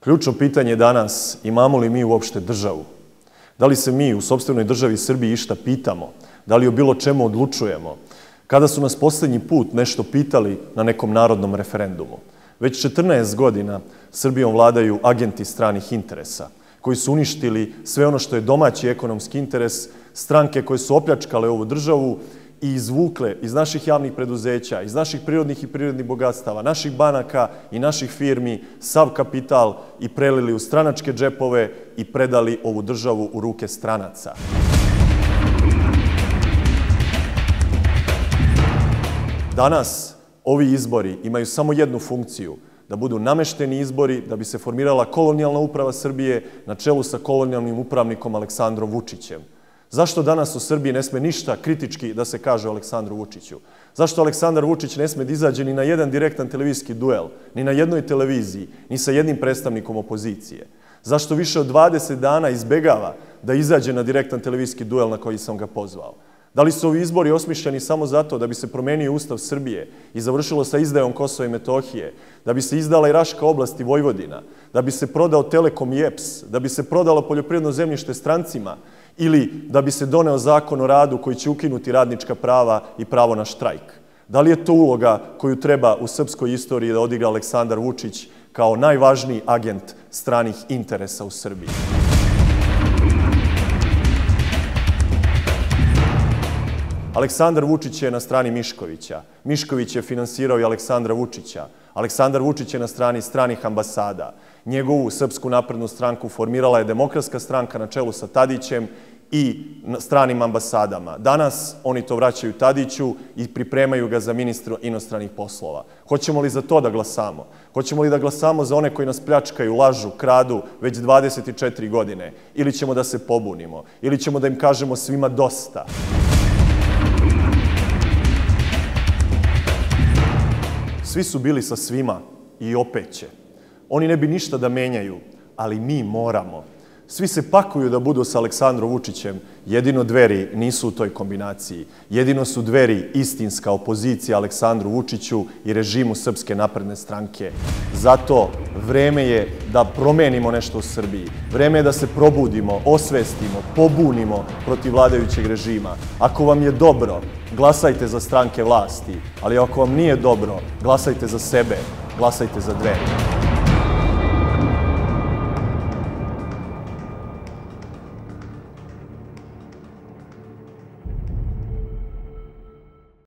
Ključno pitanje danas, imamo li mi uopšte državu? Da li se mi u sopstvenoj državi Srbiji išta pitamo? Da li o bilo čemu odlučujemo? Kada su nas poslednji put nešto pitali na nekom narodnom referendumu? Već 14 godina Srbijom vladaju agenti stranih interesa, koji su uništili sve ono što je domaći ekonomski interes, stranke koje su opljačkale ovu državu i izvukle iz naših javnih preduzeća, iz naših prirodnih i prirodnih bogatstava, naših banaka i naših firmi sav kapital i prelili u stranačke džepove i predali ovu državu u ruke stranaca. Danas ovi izbori imaju samo jednu funkciju, da budu namešteni izbori, da bi se formirala kolonijalna uprava Srbije na čelu sa kolonijalnim upravnikom Aleksandrom Vučićem. Zašto danas u Srbiji ne sme ništa kritički da se kaže o Aleksandru Vučiću? Zašto Aleksandar Vučić ne sme da izađe ni na jedan direktan televizijski duel, ni na jednoj televiziji, ni sa jednim predstavnikom opozicije? Zašto više od 20 dana izbegava da izađe na direktan televizijski duel na koji sam ga pozvao? Da li su ovi izbori osmišljeni samo zato da bi se promenio Ustav Srbije i završilo sa izdajom Kosova i Metohije, da bi se izdala i Raška oblast i Vojvodina, da bi se prodao Telekom i EPS, da bi se prodalo poljoprivredno zemljište strancima ili da bi se doneo zakon o radu koji će ukinuti radnička prava i pravo na štrajk? Da li je to uloga koju treba u srpskoj istoriji da odigra Aleksandar Vučić kao najvažniji agent stranih interesa u Srbiji? Aleksandar Vučić je na strani Miškovića. Mišković je finansirao i Aleksandra Vučića. Aleksandar Vučić je na strani stranih ambasada. Njegovu Srpsku naprednu stranku formirala je Demokratska stranka na čelu sa Tadićem i stranim ambasadama. Danas oni to vraćaju Tadiću i pripremaju ga za ministra inostranih poslova. Hoćemo li za to da glasamo? Hoćemo li da glasamo za one koji nas pljačkaju, lažu, kradu već 24 godine? Ili ćemo da se pobunimo? Ili ćemo da im kažemo svima dosta? Svi su bili sa svima i opet će. Oni ne bi ništa da menjaju, ali mi moramo. Svi se pakuju da budu sa Aleksandrom Vučićem, jedino Dveri nisu u toj kombinaciji. Jedino su Dveri istinska opozicija Aleksandru Vučiću i režimu Srpske napredne stranke. Zato vreme je da promenimo nešto u Srbiji. Vreme je da se probudimo, osvestimo, pobunimo protiv vladajućeg režima. Ako vam je dobro, glasajte za stranke vlasti, ali ako vam nije dobro, glasajte za sebe, glasajte za Dveri.